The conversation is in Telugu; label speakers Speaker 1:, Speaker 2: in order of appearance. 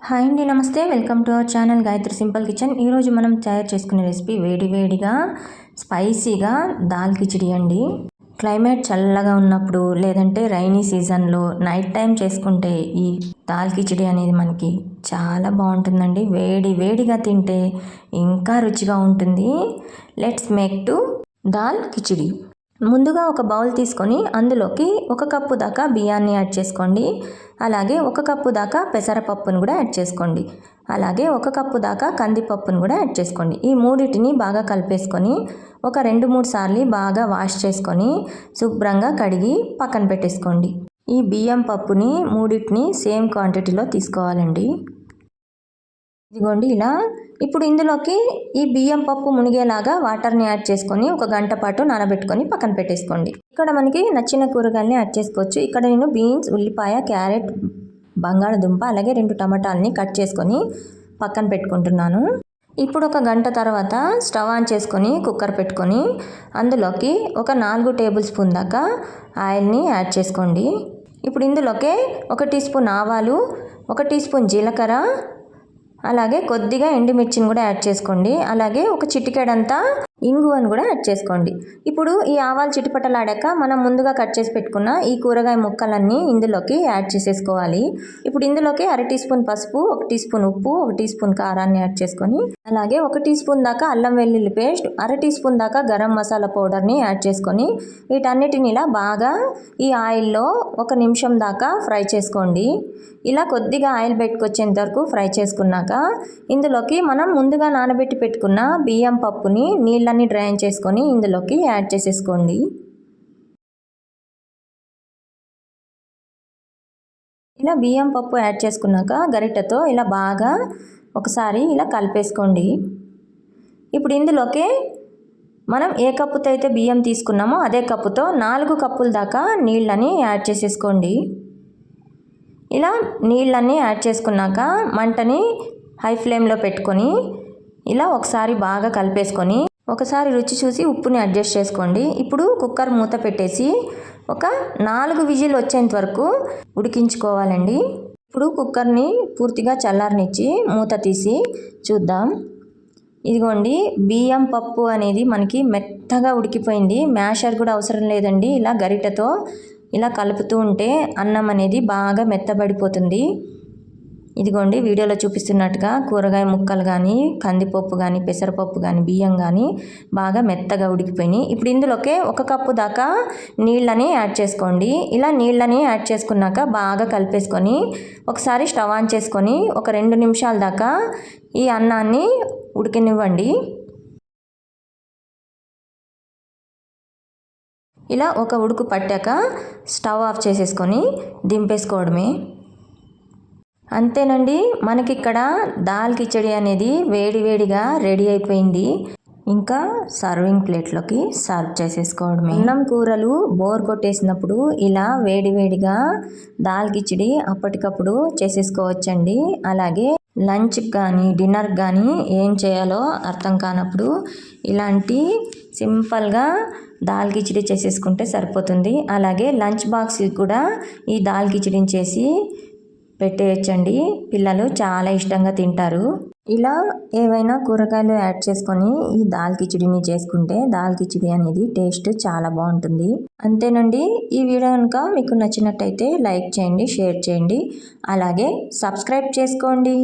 Speaker 1: హాయ్ అండి, నమస్తే. Welcome to our channel Gayatri simple kitchen. ఈరోజు మనం తయారు చేసుకునే రెసిపీ వేడిగా స్పైసీగా దాల్ కిచిడి అండి. క్లైమేట్ చల్లగా ఉన్నప్పుడు లేదంటే రైనీ సీజన్లో నైట్ టైం చేసుకుంటే ఈ దాల్ కిచిడి అనేది మనకి చాలా బాగుంటుందండి. వేడిగా తింటే ఇంకా రుచిగా ఉంటుంది. Let's make to dal khichdi. ముందుగా ఒక బౌల్ తీసుకొని అందులోకి 1 కప్పు దాకా బియ్యాన్ని యాడ్ చేసుకోండి. అలాగే 1 కప్పు దాకా పెసరపప్పును కూడా యాడ్ చేసుకోండి. అలాగే 1 కప్పు దాకా కందిపప్పును కూడా యాడ్ చేసుకోండి. ఈ మూడింటిని బాగా కలిపేసుకొని ఒక 2-3 సార్లు బాగా వాష్ చేసుకొని శుభ్రంగా కడిగి పక్కన పెట్టేసుకోండి. ఈ బియ్యం పప్పుని మూడింటిని సేమ్ క్వాంటిటీలో తీసుకోవాలండి. ఇదిగోండి ఇలా. ఇప్పుడు ఇందులోకి ఈ బియ్యం పప్పు మునిగేలాగా వాటర్ని యాడ్ చేసుకొని 1 గంట పాటు నానబెట్టుకొని పక్కన పెట్టేసుకోండి. ఇక్కడ మనకి నచ్చిన కూరగాయలని యాడ్ చేసుకోవచ్చు. ఇక్కడ నేను బీన్స్, ఉల్లిపాయ, క్యారెట్, బంగాళదుంప అలాగే 2 టమాటాలని కట్ చేసుకొని పక్కన పెట్టుకుంటున్నాను. ఇప్పుడు 1 గంట తర్వాత స్టవ్ ఆన్ చేసుకొని కుక్కర్ పెట్టుకొని అందులోకి ఒక 4 టేబుల్ స్పూన్ దాకా ఆయిల్ని యాడ్ చేసుకోండి. ఇప్పుడు ఇందులోకి 1 టీ స్పూన్ ఆవాలు, 1 టీ స్పూన్ జీలకర్ర, అలాగే కొద్దిగా ఎండుమిర్చిని కూడా యాడ్ చేసుకోండి. అలాగే ఒక చిటికెడంతా ఇంగువను కూడా యాడ్ చేసుకోండి. ఇప్పుడు ఈ ఆవాలు చిటిపటలాడాక మనం ముందుగా కట్ చేసి పెట్టుకున్న ఈ కూరగాయ ముక్కలన్నీ ఇందులోకి యాడ్ చేసేసుకోవాలి. ఇప్పుడు ఇందులోకి 1/2 టీ స్పూన్ పసుపు, 1 టీ స్పూన్ ఉప్పు, 1 టీ స్పూన్ కారాన్ని యాడ్ చేసుకొని అలాగే 1 టీ స్పూన్ దాకా అల్లం వెల్లుల్లి పేస్ట్, 1/2 టీ స్పూన్ దాకా గరం మసాలా పౌడర్ని యాడ్ చేసుకొని వీటన్నిటిని ఇలా బాగా ఈ ఆయిల్లో 1 నిమిషం దాకా ఫ్రై చేసుకోండి. ఇలా కొద్దిగా ఆయిల్ పెట్టుకొచ్చేంత వరకు ఫ్రై చేసుకున్నాక ఇందులోకి మనం ముందుగా నానబెట్టి పెట్టుకున్న బియ్యం పప్పుని నీళ్ళని డ్రైన్ చేసుకొని ఇందులోకి యాడ్ చేసేసుకోండి. ఇలా బియ్యం పప్పు యాడ్ చేసుకున్నాక గరిటెతో ఇలా బాగా ఒకసారి ఇలా కలిపేసుకోండి. ఇప్పుడు ఇందులోకి మనం ఏ కప్పుతో అయితే బియ్యం తీసుకున్నామో అదే కప్పుతో 4 కప్పుల దాకా నీళ్ళని యాడ్ చేసేసుకోండి. ఇలా నీళ్ళన్నీ యాడ్ చేసుకున్నాక మంటని హై ఫ్లేమ్లో పెట్టుకొని ఇలా ఒకసారి బాగా కలిపేసుకొని ఒకసారి రుచి చూసి ఉప్పుని అడ్జస్ట్ చేసుకోండి. ఇప్పుడు కుక్కర్ మూత పెట్టేసి ఒక 4 విజిల్ వచ్చేంత వరకు ఉడికించుకోవాలండి. ఇప్పుడు కుక్కర్ని పూర్తిగా చల్లారనిచ్చి మూత తీసి చూద్దాం. ఇదిగోండి, బియ్యం పప్పు అనేది మనకి మెత్తగా ఉడికిపోయింది. మ్యాషర్ కూడా అవసరం లేదండి. ఇలా గరిటెతో ఇలా కలుపుతూ ఉంటే అన్నం అనేది బాగా మెత్తబడిపోతుంది. ఇదిగోండి, వీడియోలో చూపిస్తున్నట్టుగా కూరగాయ ముక్కలు కానీ కందిపప్పు కానీ పెసరపప్పు కానీ బియ్యం కానీ బాగా మెత్తగా ఉడికిపోయినాయి. ఇప్పుడు ఇందులోకి 1 కప్పు దాకా నీళ్ళని యాడ్ చేసుకోండి. ఇలా నీళ్ళని యాడ్ చేసుకున్నాక బాగా కలిపేసుకొని ఒకసారి స్టవ్ ఆన్ చేసుకొని ఒక 2 నిమిషాల దాకా ఈ అన్నాన్ని ఉడికనివ్వండి. ఇలా ఒక ఉడుకు పట్టాక స్టవ్ ఆఫ్ చేసేసుకొని దింపేసుకోవడమే. అంతేనండి, మనకి ఇక్కడ దాల్ కిచడి అనేది వేడిగా రెడీ అయిపోయింది. ఇంకా సర్వింగ్ ప్లేట్లోకి సర్వ్ చేసేసుకోవడమే. అన్నం కూరలు బోర్ కొట్టేసినప్పుడు ఇలా వేడిగా దాల్ కిచడి అప్పటికప్పుడు చేసేసుకోవచ్చండి. అలాగే లంచ్కి కానీ డిన్నర్కి కానీ ఏం చేయాలో అర్థం కానప్పుడు ఇలాంటి సింపుల్గా దాల్ కిచడి చేసేసుకుంటే సరిపోతుంది. అలాగే లంచ్ బాక్స్కి కూడా ఈ దాల్ కిచడిని చేసి పెట్టేయచ్చండి. పిల్లలు చాలా ఇష్టంగా తింటారు. ఇలా ఏవైనా కూరగాయలు యాడ్ చేసుకొని ఈ దాల్ కిచడిని చేసుకుంటే దాల్ కిచడి అనేది టేస్ట్ చాలా బాగుంటుంది. అంతేనండి, ఈ వీడియో కనుక మీకు నచ్చినట్టయితే లైక్ చేయండి, షేర్ చేయండి, అలాగే సబ్స్క్రైబ్ చేసుకోండి.